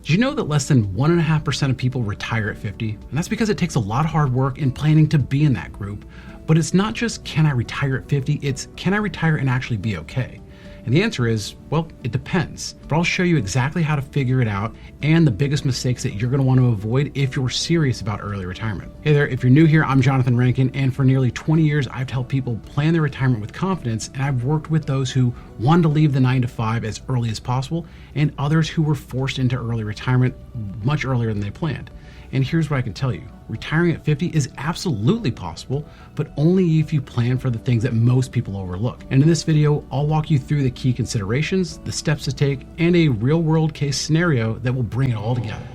Did you know that less than 1.5% of people retire at 50? And that's because it takes a lot of hard work and planning to be in that group. But it's not just, can I retire at 50? It's, can I retire and actually be okay? And the answer is, well, it depends. But I'll show you exactly how to figure it out and the biggest mistakes that you're going to want to avoid if you're serious about early retirement. Hey there, if you're new here, I'm Jonathan Rankin, and for nearly 20 years, I've helped people plan their retirement with confidence, and I've worked with those who wanted to leave the 9-to-5 as early as possible, and others who were forced into early retirement much earlier than they planned. And here's what I can tell you. Retiring at 50 is absolutely possible, but only if you plan for the things that most people overlook. And in this video, I'll walk you through the key considerations, the steps to take, and a real-world case scenario that will bring it all together.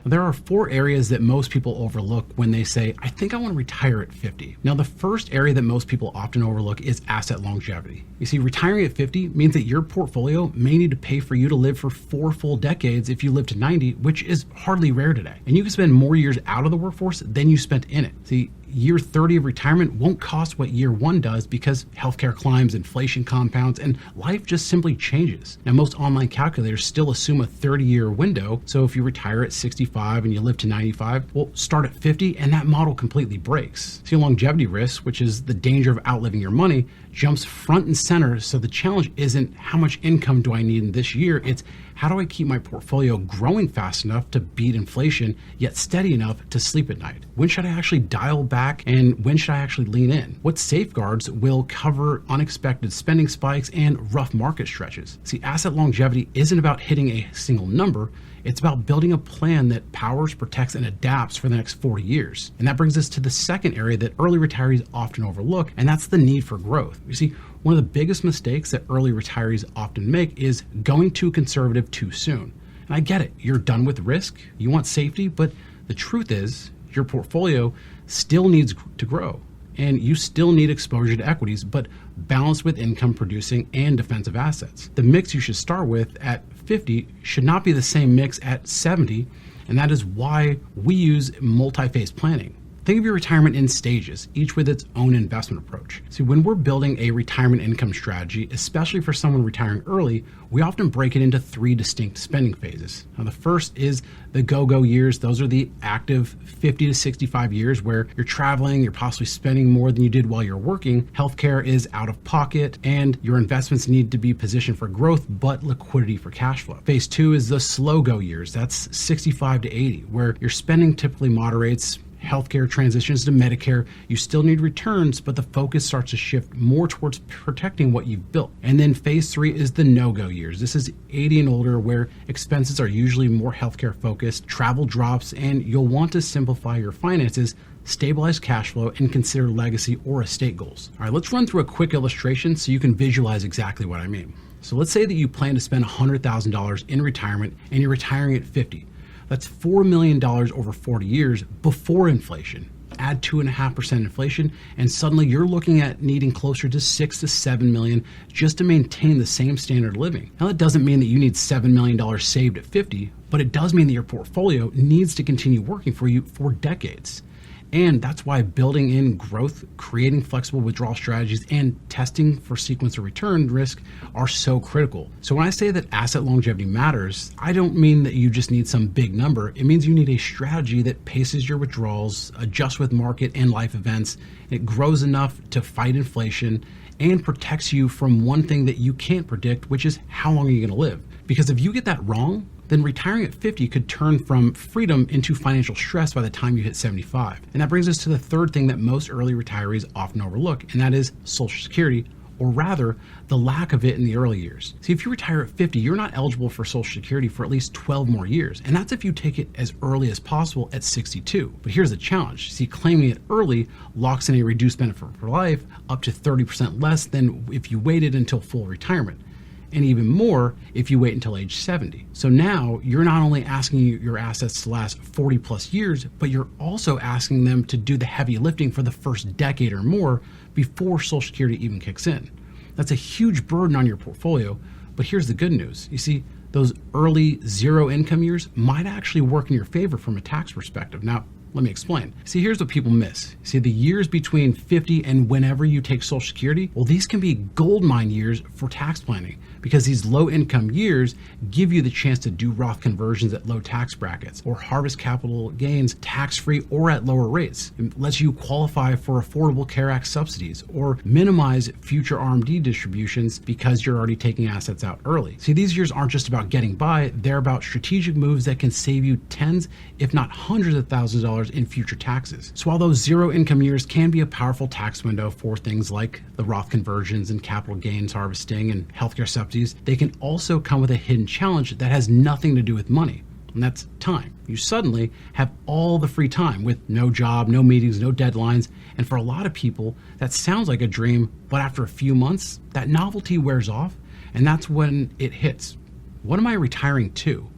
There are 4 areas that most people overlook when they say, I think I want to retire at 50. Now, the first area that most people often overlook is asset longevity. You see, retiring at 50 means that your portfolio may need to pay for you to live for 4 full decades if you live to 90, which is hardly rare today. And you can spend more years out of the workforce than you spent in it. See, year 30 of retirement won't cost what year 1 does because healthcare climbs, inflation compounds, and life just simply changes. Now, most online calculators still assume a 30-year window. So if you retire at 65 and you live to 95, well, start at 50 and that model completely breaks. See, longevity risk, which is the danger of outliving your money, jumps front and center. So the challenge isn't how much income do I need in this year, it's how do I keep my portfolio growing fast enough to beat inflation, yet steady enough to sleep at night? When should I actually dial back and when should I actually lean in? What safeguards will cover unexpected spending spikes and rough market stretches? See, asset longevity isn't about hitting a single number. It's about building a plan that powers, protects, and adapts for the next 40 years. And that brings us to the second area that early retirees often overlook, and that's the need for growth. You see, one of the biggest mistakes that early retirees often make is going too conservative too soon. And I get it, you're done with risk, you want safety, but the truth is your portfolio still needs to grow. And you still need exposure to equities, but balanced with income producing and defensive assets. The mix you should start with at 50 should not be the same mix at 70, and that is why we use multi-phase planning. Think of your retirement in stages, each with its own investment approach. See, when we're building a retirement income strategy, especially for someone retiring early, we often break it into 3 distinct spending phases. Now, the first is the go-go years. Those are the active 50 to 65 years where you're traveling, you're possibly spending more than you did while you're working. Healthcare is out of pocket, and your investments need to be positioned for growth, but liquidity for cash flow. Phase 2 is the slow-go years. That's 65 to 80, where your spending typically moderates. Healthcare transitions to Medicare, you still need returns, but the focus starts to shift more towards protecting what you've built. And then phase 3 is the no-go years. This is 80 and older, where expenses are usually more healthcare focused, travel drops, and you'll want to simplify your finances, stabilize cash flow, and consider legacy or estate goals. All right, let's run through a quick illustration so you can visualize exactly what I mean. So let's say that you plan to spend $100,000 in retirement and you're retiring at 50. That's $4 million over 40 years before inflation. Add 2.5% inflation, and suddenly you're looking at needing closer to $6 to $7 million just to maintain the same standard of living. Now, that doesn't mean that you need $7 million saved at 50, but it does mean that your portfolio needs to continue working for you for decades. And that's why building in growth, creating flexible withdrawal strategies, and testing for sequence of return risk are so critical. So when I say that asset longevity matters, I don't mean that you just need some big number. It means you need a strategy that paces your withdrawals, adjusts with market and life events, it grows enough to fight inflation, and protects you from one thing that you can't predict, which is how long are you going to live? Because if you get that wrong, then retiring at 50 could turn from freedom into financial stress by the time you hit 75. And that brings us to the third thing that most early retirees often overlook, and that is Social Security, or rather, the lack of it in the early years. See, if you retire at 50, you're not eligible for Social Security for at least 12 more years, and that's if you take it as early as possible at 62. But here's the challenge. See, claiming it early locks in a reduced benefit for life up to 30% less than if you waited until full retirement, and even more if you wait until age 70. So now you're not only asking your assets to last 40 plus years, but you're also asking them to do the heavy lifting for the first decade or more before Social Security even kicks in. That's a huge burden on your portfolio, but here's the good news. You see, those early 0 income years might actually work in your favor from a tax perspective. Now, let me explain. See, here's what people miss. See, the years between 50 and whenever you take Social Security, well, these can be gold mine years for tax planning, because these low income years give you the chance to do Roth conversions at low tax brackets or harvest capital gains tax-free or at lower rates. It lets you qualify for Affordable Care Act subsidies or minimize future RMD distributions because you're already taking assets out early. See, these years aren't just about getting by, they're about strategic moves that can save you tens, if not hundreds of thousands of dollars in future taxes. So while those zero income years can be a powerful tax window for things like the Roth conversions and capital gains harvesting and healthcare subsidies, they can also come with a hidden challenge that has nothing to do with money, and that's time. You suddenly have all the free time with no job, no meetings, no deadlines, and for a lot of people, that sounds like a dream, but after a few months, that novelty wears off, and that's when it hits. What am I retiring to?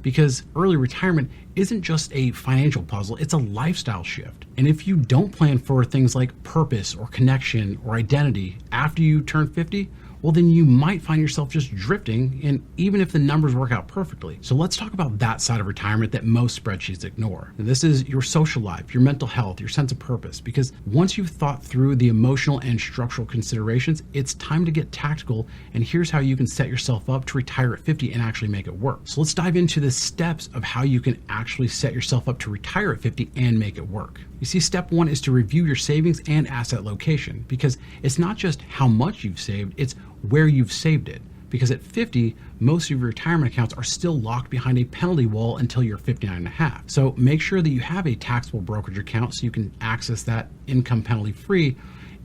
Because early retirement isn't just a financial puzzle, it's a lifestyle shift. And if you don't plan for things like purpose or connection or identity after you turn 50, well, then you might find yourself just drifting, and even if the numbers work out perfectly. So let's talk about that side of retirement that most spreadsheets ignore. And this is your social life, your mental health, your sense of purpose, because once you've thought through the emotional and structural considerations, it's time to get tactical, and here's how you can set yourself up to retire at 50 and actually make it work. So let's dive into the steps of how you can actually set yourself up to retire at 50 and make it work. You see, step one is to review your savings and asset location, because it's not just how much you've saved, it's where you've saved it. Because at 50, most of your retirement accounts are still locked behind a penalty wall until you're 59 and a half. So make sure that you have a taxable brokerage account so you can access that income penalty free,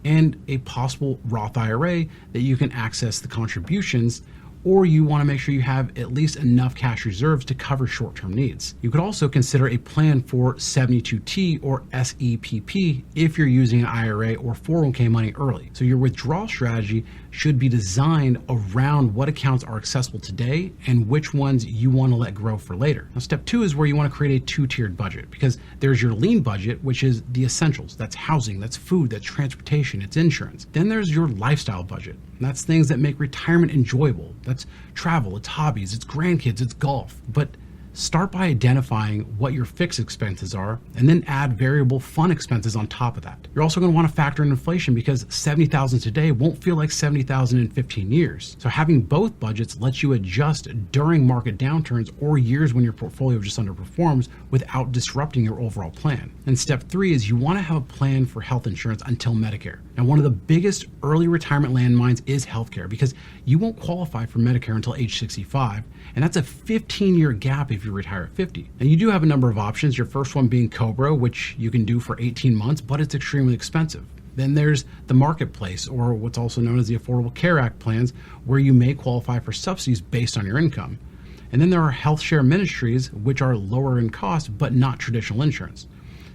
and a possible Roth IRA that you can access the contributions, or you want to make sure you have at least enough cash reserves to cover short-term needs. You could also consider a plan for 72T or SEPP if you're using an IRA or 401k money early. So your withdrawal strategy should be designed around what accounts are accessible today and which ones you want to let grow for later. Now, step two is where you want to create a two-tiered budget, because there's your lean budget, which is the essentials. That's housing, that's food, that's transportation, it's insurance. Then there's your lifestyle budget. And that's things that make retirement enjoyable. That's travel, it's hobbies, it's grandkids, it's golf. But start by identifying what your fixed expenses are, and then add variable fun expenses on top of that. You're also going to want to factor in inflation, because $70,000 today won't feel like $70,000 in 15 years. So having both budgets lets you adjust during market downturns or years when your portfolio just underperforms without disrupting your overall plan. And step three is you want to have a plan for health insurance until Medicare. Now, one of the biggest early retirement landmines is healthcare, because you won't qualify for Medicare until age 65, and that's a 15-year gap if you retire at 50. And you do have a number of options, your first one being Cobra, which you can do for 18 months, but it's extremely expensive. Then there's the Marketplace, or what's also known as the Affordable Care Act plans, where you may qualify for subsidies based on your income. And then there are health share ministries, which are lower in cost, but not traditional insurance.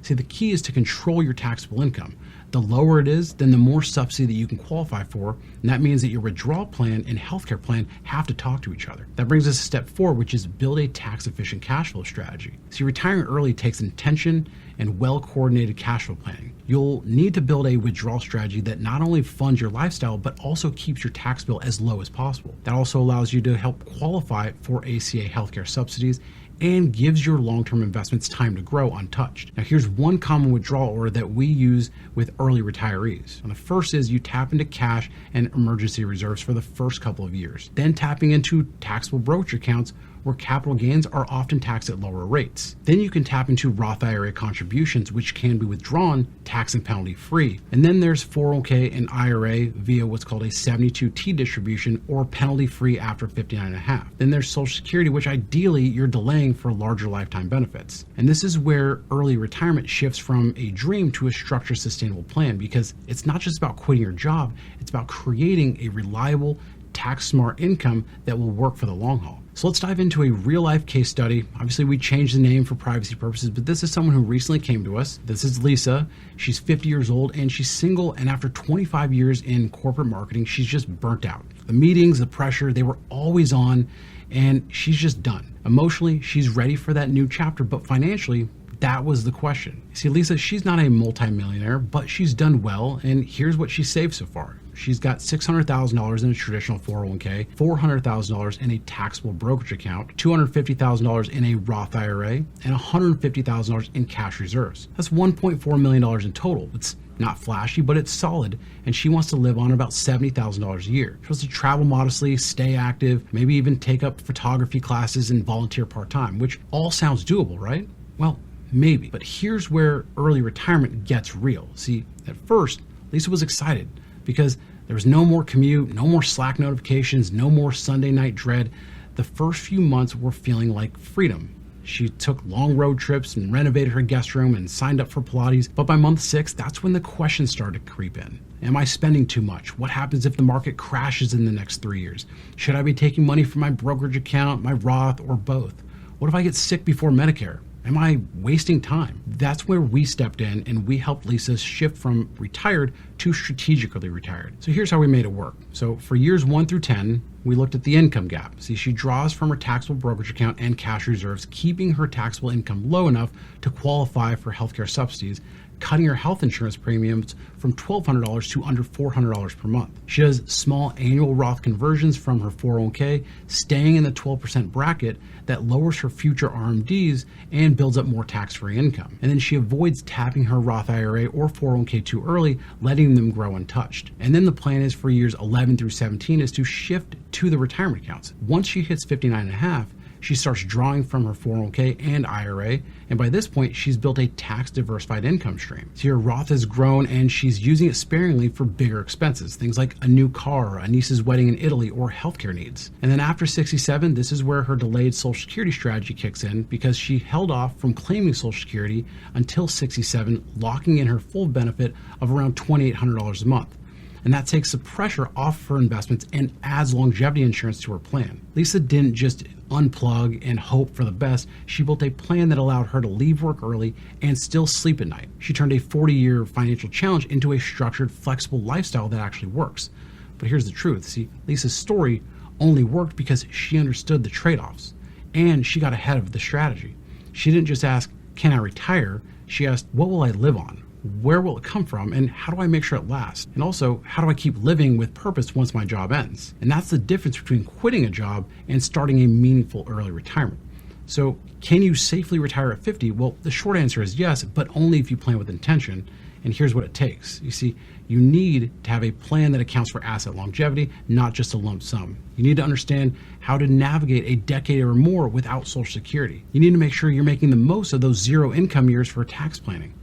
See, the key is to control your taxable income. The lower it is, then the more subsidy that you can qualify for, and that means that your withdrawal plan and healthcare plan have to talk to each other. That brings us to step four, which is build a tax-efficient cash flow strategy. See, retiring early takes intention and well-coordinated cash flow planning. You'll need to build a withdrawal strategy that not only funds your lifestyle, but also keeps your tax bill as low as possible. That also allows you to help qualify for ACA healthcare subsidies and gives your long-term investments time to grow untouched. Now, here's one common withdrawal order that we use with early retirees. And the first is you tap into cash and emergency reserves for the first couple of years, then tapping into taxable brokerage accounts where capital gains are often taxed at lower rates. Then you can tap into Roth IRA contributions, which can be withdrawn tax and penalty free. And then there's 401k and IRA via what's called a 72T distribution, or penalty free after 59 and a half. Then there's Social Security, which ideally you're delaying for larger lifetime benefits. And this is where early retirement shifts from a dream to a structured, sustainable plan, because it's not just about quitting your job, it's about creating a reliable, tax-smart income that will work for the long haul. So let's dive into a real-life case study. Obviously, we changed the name for privacy purposes, but this is someone who recently came to us. This is Lisa. She's 50 years old, and she's single, and after 25 years in corporate marketing, she's just burnt out. The meetings, the pressure, they were always on, and she's just done. Emotionally, she's ready for that new chapter, but financially, that was the question. See, Lisa, she's not a multimillionaire, but she's done well, and here's what she's saved so far. She's got $600,000 in a traditional 401k, $400,000 in a taxable brokerage account, $250,000 in a Roth IRA, and $150,000 in cash reserves. That's $1.4 million in total. It's not flashy, but it's solid, and she wants to live on about $70,000 a year. She wants to travel modestly, stay active, maybe even take up photography classes and volunteer part-time, which all sounds doable, right? Well, maybe, but here's where early retirement gets real. See, at first, Lisa was excited because there was no more commute, no more Slack notifications, no more Sunday night dread. The first few months were feeling like freedom. She took long road trips and renovated her guest room and signed up for Pilates. But by month 6, that's when the questions started to creep in. Am I spending too much? What happens if the market crashes in the next 3 years? Should I be taking money from my brokerage account, my Roth, or both? What if I get sick before Medicare? Am I wasting time? That's where we stepped in and we helped Lisa shift from retired to strategically retired. So here's how we made it work. So for years 1 through 10, we looked at the income gap. See, she draws from her taxable brokerage account and cash reserves, keeping her taxable income low enough to qualify for healthcare subsidies, cutting her health insurance premiums from $1,200 to under $400 per month. She does small annual Roth conversions from her 401k, staying in the 12% bracket that lowers her future RMDs and builds up more tax-free income. And then she avoids tapping her Roth IRA or 401k too early, letting them grow untouched. And then the plan is for years 11 through 17 is to shift to the retirement accounts. Once she hits 59 and a half, she starts drawing from her 401k and IRA, and by this point, she's built a tax-diversified income stream. So her Roth has grown, and she's using it sparingly for bigger expenses, things like a new car, a niece's wedding in Italy, or healthcare needs. And then after 67, this is where her delayed Social Security strategy kicks in, because she held off from claiming Social Security until 67, locking in her full benefit of around $2,800 a month. And that takes the pressure off her investments and adds longevity insurance to her plan. Lisa didn't just unplug and hope for the best. She built a plan that allowed her to leave work early and still sleep at night. She turned a 40-year financial challenge into a structured, flexible lifestyle that actually works. But here's the truth. See, Lisa's story only worked because she understood the trade-offs and she got ahead of the strategy. She didn't just ask, can I retire? She asked, what will I live on? Where will it come from, and how do I make sure it lasts? And also, how do I keep living with purpose once my job ends? And that's the difference between quitting a job and starting a meaningful early retirement. So can you safely retire at 50? Well, the short answer is yes, but only if you plan with intention. And here's what it takes. You see, you need to have a plan that accounts for asset longevity, not just a lump sum. You need to understand how to navigate a decade or more without Social Security. You need to make sure you're making the most of those zero income years for tax planning.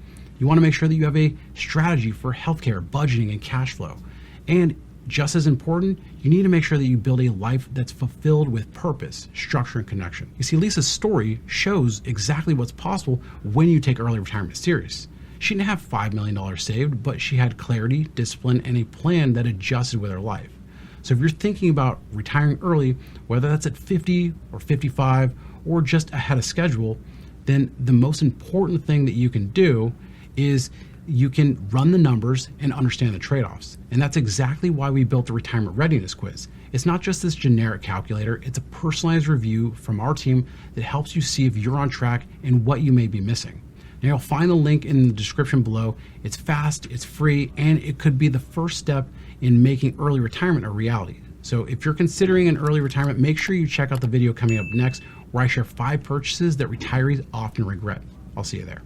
You want to make sure that you have a strategy for healthcare, budgeting, and cash flow. And just as important, you need to make sure that you build a life that's fulfilled with purpose, structure, and connection. You see, Lisa's story shows exactly what's possible when you take early retirement serious. She didn't have $5 million saved, but she had clarity, discipline, and a plan that adjusted with her life. So if you're thinking about retiring early, whether that's at 50 or 55 or just ahead of schedule, then the most important thing that you can do is you can run the numbers and understand the trade-offs. And that's exactly why we built the Retirement Readiness Quiz. It's not just this generic calculator, it's a personalized review from our team that helps you see if you're on track and what you may be missing. Now you'll find the link in the description below. It's fast, it's free, and it could be the first step in making early retirement a reality. So if you're considering an early retirement, make sure you check out the video coming up next where I share 5 purchases that retirees often regret. I'll see you there.